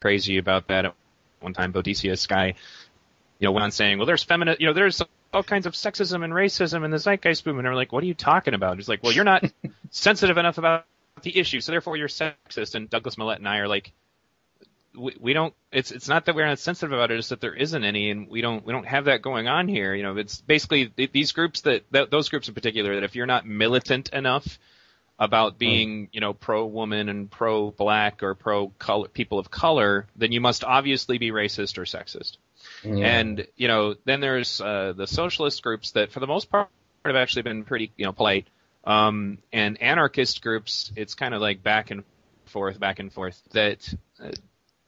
crazy about that at one time. Bodicius guy, went on saying, well, there's there's all kinds of sexism and racism in the zeitgeist movement. And we're like, what are you talking about? He's like, well, you're not sensitive enough about the issue, so therefore you're sexist. And Douglas Millett and I are like, we don't. It's not that we're not sensitive about it; it's that there isn't any, and we don't have that going on here. It's basically these groups those groups in particular that if you're not militant enough about being pro woman and pro black or pro color people of color, then you must obviously be racist or sexist. Yeah. And then there's the socialist groups that for the most part have actually been pretty polite, and anarchist groups. It's kind of like back and forth that.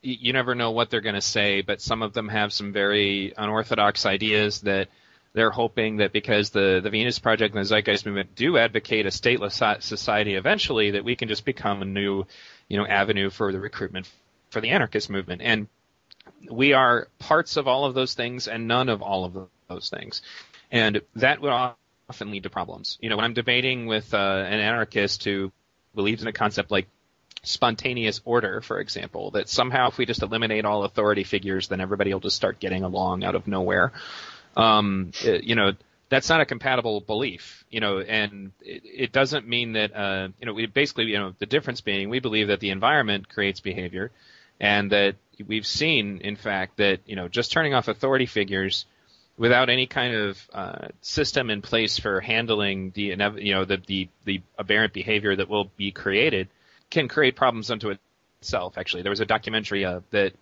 You never know what they're going to say, but some of them have some very unorthodox ideas that they're hoping that because the Venus Project and the Zeitgeist Movement do advocate a stateless society eventually, that we can just become a new, avenue for the recruitment for the anarchist movement. And we are parts of all of those things and none of all of those things. And that would often lead to problems. When I'm debating with an anarchist who believes in a concept like spontaneous order, for example, that somehow if we just eliminate all authority figures, then everybody will just start getting along out of nowhere. That's not a compatible belief, and it doesn't mean that, we basically, the difference being we believe that the environment creates behavior and that we've seen, in fact, that, just turning off authority figures without any kind of system in place for handling the aberrant behavior that will be created can create problems unto itself. Actually, there was a documentary that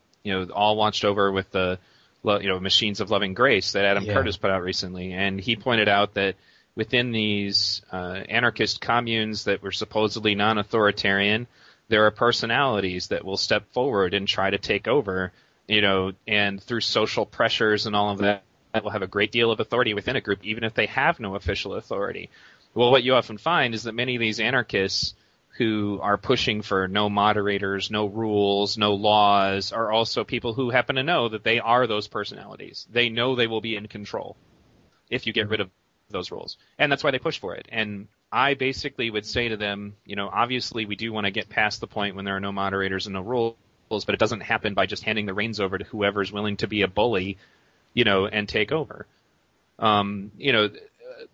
all watched over with the Machines of Loving Grace that Adam Curtis put out recently, and he pointed out that within these anarchist communes that were supposedly non-authoritarian, there are personalities that will step forward and try to take over, and through social pressures and all of that will have a great deal of authority within a group, even if they have no official authority. Well, what you often find is that many of these anarchists who are pushing for no moderators, no rules, no laws, are also people who happen to know that they are those personalities. They know they will be in control if you get rid of those rules. And that's why they push for it. And I basically would say to them, obviously we do want to get past the point when there are no moderators and no rules, but it doesn't happen by just handing the reins over to whoever's willing to be a bully, and take over.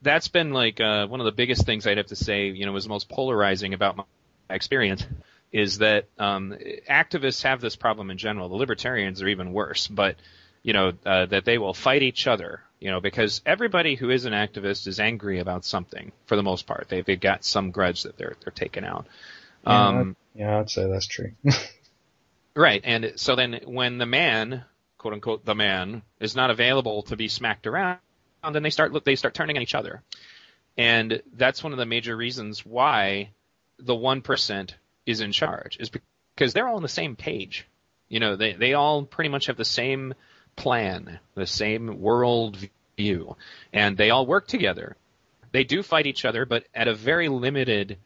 That's been like one of the biggest things I'd have to say, was most polarizing about my experience is that activists have this problem in general. The libertarians are even worse, but, that they will fight each other, because everybody who is an activist is angry about something for the most part. They've got some grudge that they're taking out. I'd say that's true. Right. And so then when the man, quote unquote, the man is not available to be smacked around, then they start turning on each other. And that's one of the major reasons why the 1% is in charge, is because they're all on the same page. They all pretty much have the same plan, the same world view, and they all work together. They do fight each other, but at a very limited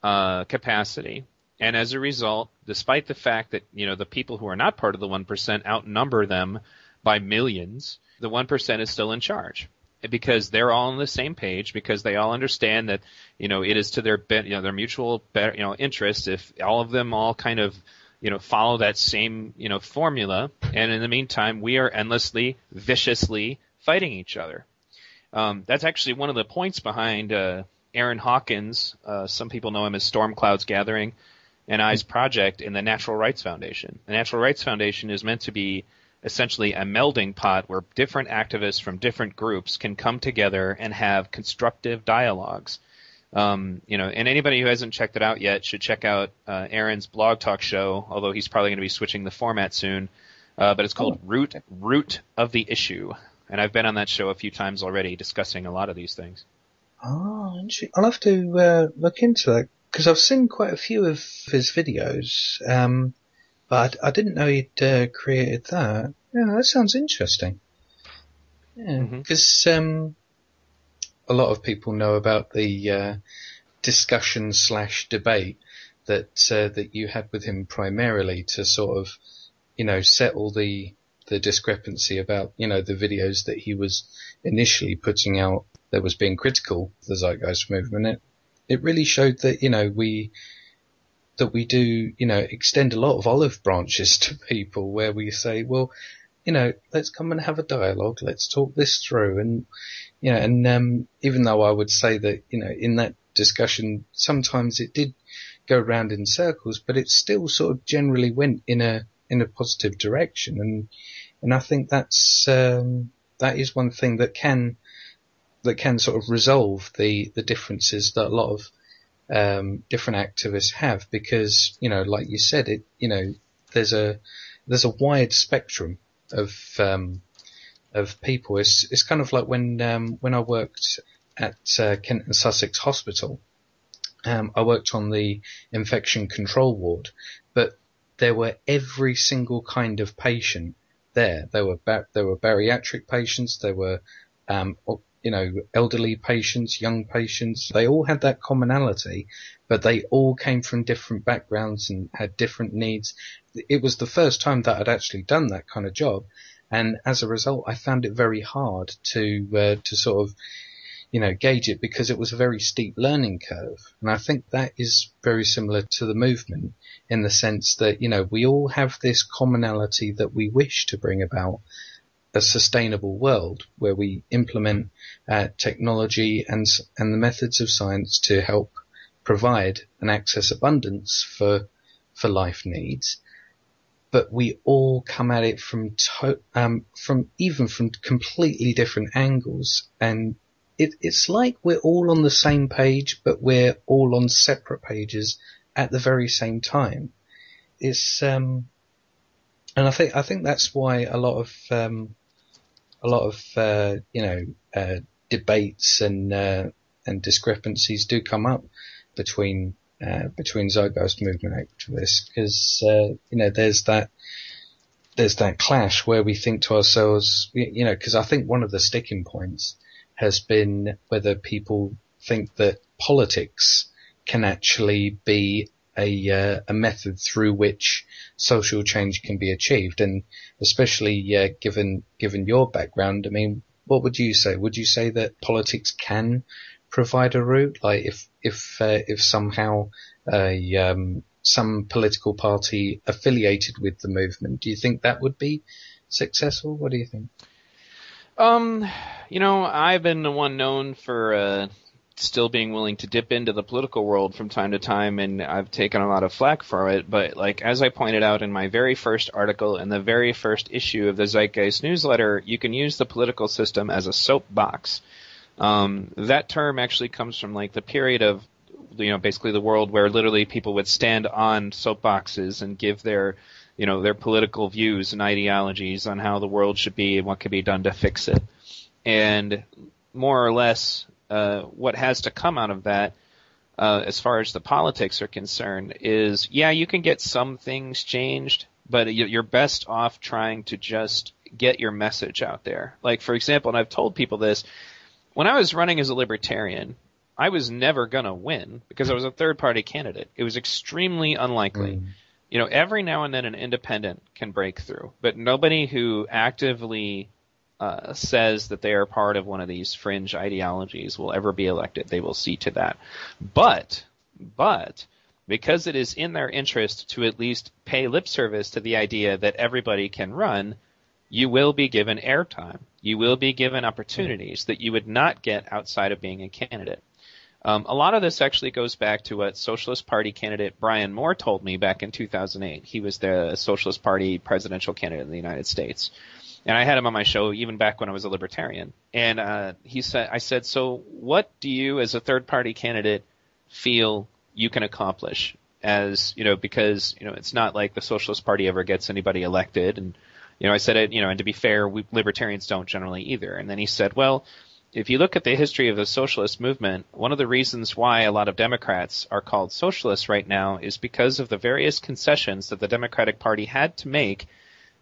capacity. And as a result, despite the fact that, the people who are not part of the 1% outnumber them by millions, the 1% is still in charge. Because they're all on the same page, because they all understand that, it is to their mutual, interest if all of them all kind of, follow that same, formula. And in the meantime, we are endlessly, viciously fighting each other. That's actually one of the points behind Aaron Hawkins. Some people know him as Storm Clouds Gathering, and I's project in the Natural Rights Foundation. The Natural Rights Foundation is meant to be essentially a melding pot where different activists from different groups can come together and have constructive dialogues. And anybody who hasn't checked it out yet should check out Aaron's blog talk show, although he's probably going to be switching the format soon. But it's called Root of the Issue. And I've been on that show a few times already discussing a lot of these things. Oh, I'll have to look into that, because I've seen quite a few of his videos. But I didn't know he'd created that. Yeah, that sounds interesting. Yeah, because a lot of people know about the discussion / debate that you had with him primarily to sort of, settle the discrepancy about, the videos that he was initially putting out that was being critical of the Zeitgeist movement. It really showed that, that we do, extend a lot of olive branches to people where we say, well, let's come and have a dialogue. Let's talk this through. And, even though I would say that, in that discussion, sometimes it did go round in circles, but it still sort of generally went in a positive direction. And I think that is one thing that can sort of resolve the differences that a lot of different activists have, because like you said, there's a wide spectrum of people. It's kind of like when I worked at Kent and Sussex Hospital. I worked on the infection control ward, but there were every single kind of patient there. There were bariatric patients. There were elderly patients, young patients. They all had that commonality, but they all came from different backgrounds and had different needs. It was the first time that I'd actually done that kind of job, and as a result, I found it very hard to sort of, gauge it, because it was a very steep learning curve. And I think that is very similar to the movement, in the sense that, we all have this commonality that we wish to bring about a sustainable world where we implement technology and the methods of science to help provide and access abundance for life needs. But we all come at it from completely different angles, and it's like we're all on the same page, but we're all on separate pages at the very same time. It's and I think that's why a lot of debates and discrepancies do come up between Zeitgeist movement activists, because there's that clash where we think to ourselves, because I think one of the sticking points has been whether people think that politics can actually be a method through which social change can be achieved. And especially given your background, I mean, what would you say? Would you say that politics can provide a route? Like if somehow some political party affiliated with the movement, do you think that would be successful? What do you think? I've been the one known for still being willing to dip into the political world from time to time, and I've taken a lot of flack for it. But as I pointed out in my very first article in the very first issue of the Zeitgeist newsletter, you can use the political system as a soapbox. That term actually comes from the period of, basically the world where literally people would stand on soapboxes and give their political views and ideologies on how the world should be and what could be done to fix it. And more or less, what has to come out of that, as far as the politics are concerned, is, you can get some things changed, but you're best off trying to just get your message out there. For example, and I've told people this, when I was running as a libertarian, I was never going to win because I was a third-party candidate. It was extremely unlikely. Every now and then an independent can break through, but nobody who actively says that they are part of one of these fringe ideologies will ever be elected. They will see to that. But because it is in their interest to at least pay lip service to the idea that everybody can run, you will be given airtime. You will be given opportunities that you would not get outside of being a candidate. A lot of this actually goes back to what Socialist Party candidate Brian Moore told me back in 2008. He was the Socialist Party presidential candidate in the United States. And I had him on my show even back when I was a libertarian. And I said, so what do you as a third-party candidate feel you can accomplish? Because it's not like the Socialist Party ever gets anybody elected. And, I said it, and to be fair, libertarians don't generally either. And then he said, well, if you look at the history of the socialist movement, one of the reasons why a lot of Democrats are called socialists right now is because of the various concessions that the Democratic Party had to make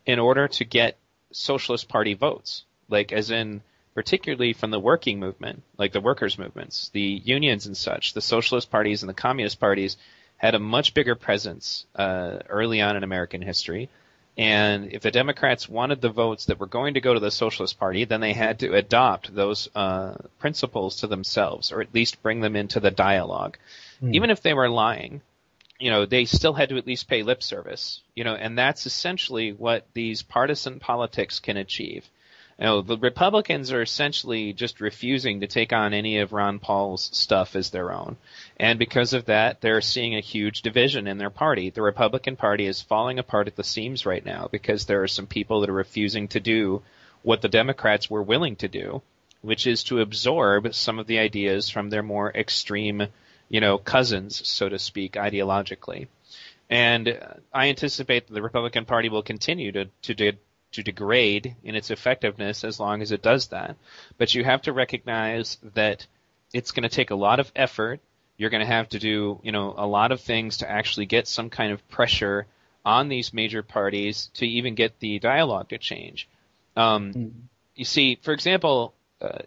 in order to get Socialist Party votes, as in particularly from the working movement, like the workers' movements, the unions and such. The socialist parties and the communist parties had a much bigger presence early on in American history. And if the Democrats wanted the votes that were going to go to the Socialist Party, then they had to adopt those principles to themselves, or at least bring them into the dialogue. Even if they were lying, they still had to at least pay lip service, and that's essentially what these partisan politics can achieve. The Republicans are essentially just refusing to take on any of Ron Paul's stuff as their own. And because of that, they're seeing a huge division in their party. The Republican Party is falling apart at the seams right now because there are some people that are refusing to do what the Democrats were willing to do, which is to absorb some of the ideas from their more extreme, cousins, so to speak, ideologically. And I anticipate that the Republican Party will continue to degrade in its effectiveness as long as it does that. But you have to recognize that it's going to take a lot of effort. You're going to have to do, a lot of things to actually get some kind of pressure on these major parties to even get the dialogue to change. You see, for example,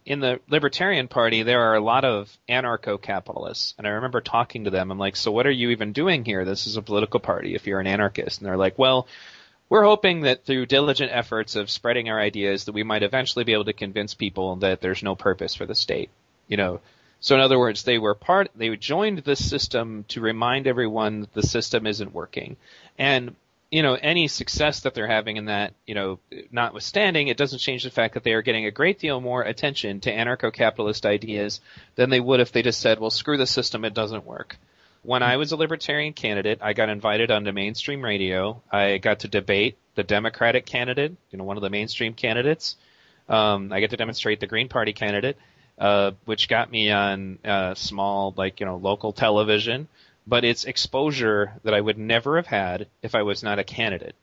in the Libertarian Party, there are a lot of anarcho-capitalists. And I remember talking to them. I'm like, so what are you even doing here? This is a political party if you're an anarchist. And they're like, well, we're hoping that through diligent efforts of spreading our ideas that we might eventually be able to convince people that there's no purpose for the state. So in other words, they joined this system to remind everyone that the system isn't working. And any success that they're having in that, notwithstanding, it doesn't change the fact that they are getting a great deal more attention to anarcho-capitalist ideas than they would if they just said, well, screw the system, it doesn't work. When I was a Libertarian candidate, I got invited onto mainstream radio. I got to debate the Democratic candidate, one of the mainstream candidates. I get to demonstrate the Green Party candidate, which got me on small, local television. But it's exposure that I would never have had if I was not a candidate.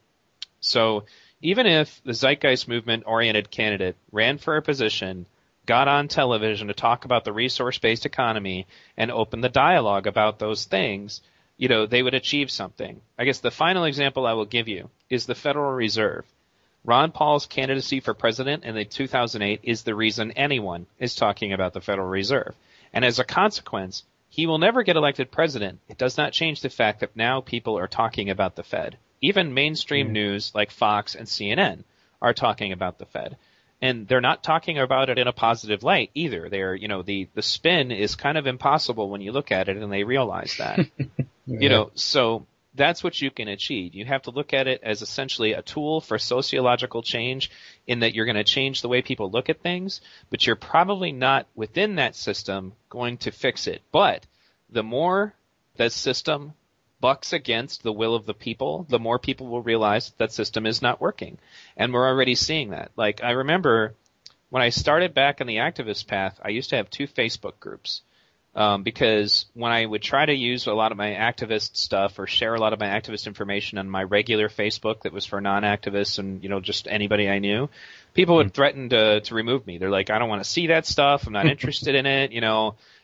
So even if the Zeitgeist Movement-oriented candidate ran for a position, got on television to talk about the resource-based economy and open the dialogue about those things, they would achieve something. I guess the final example I will give you is the Federal Reserve. Ron Paul's candidacy for president in 2008 is the reason anyone is talking about the Federal Reserve. And as a consequence, he will never get elected president. It does not change the fact that now people are talking about the Fed. Even mainstream news like Fox and CNN are talking about the Fed. And they're not talking about it in a positive light either. They're, the spin is kind of impossible when you look at it, and they realize that. So that's what you can achieve. You have to look at it as essentially a tool for sociological change in that you're going to change the way people look at things, but you're probably not within that system going to fix it. But the more that system bucks against the will of the people, the more people will realize that system is not working. And we're already seeing that. Like, I remember when I started back on the activist path, I used to have 2 Facebook groups. Because when I would try to use a lot of my activist stuff or share a lot of my activist information on my regular Facebook that was for non-activists and, just anybody I knew, people would threaten to remove me. They're like, I don't want to see that stuff. I'm not interested in it,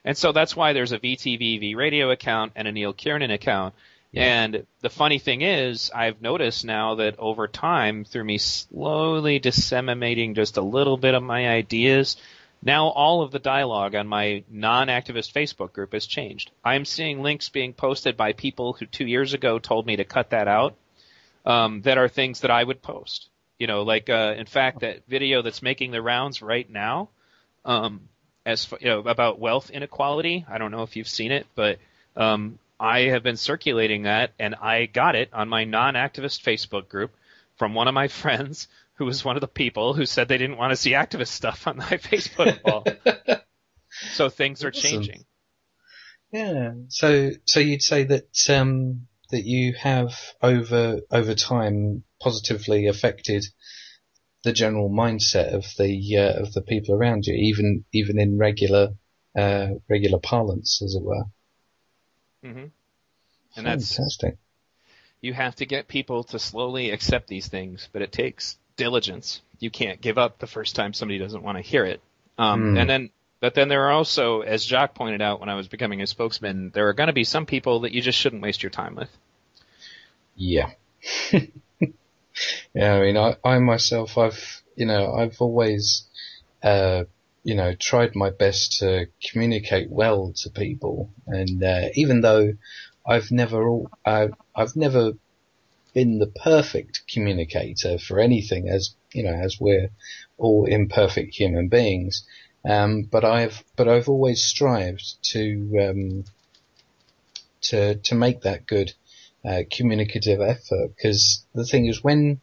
And so that's why there's a VTV radio account and a Neil Kiernan account. Yeah. And the funny thing is, I've noticed now that over time, through me slowly disseminating just a little bit of my ideas, now all of the dialogue on my non-activist Facebook group has changed. I'm seeing links being posted by people who 2 years ago told me to cut that out, that are things that I would post. In fact, that video that's making the rounds right now, about wealth inequality. I don't know if you've seen it, but I have been circulating that, and I got it on my non-activist Facebook group from one of my friends who was one of the people who said they didn't want to see activist stuff on my Facebook wall. So things are changing. Yeah. So you'd say that that you have over time positively affected the general mindset of the people around you, even in regular parlance, as it were. Mm-hmm. And fantastic. You have to get people to slowly accept these things, but it takes diligence. You can't give up the first time somebody doesn't want to hear it. But then there are also, as Jacques pointed out when I was becoming a spokesman, there are going to be some people that you just shouldn't waste your time with. Yeah. Yeah, I mean, I myself, I've always, tried my best to communicate well to people, and even though I've never been the perfect communicator for anything, as we're all imperfect human beings, but I've always strived to to make that good communicative effort. Because the thing is, when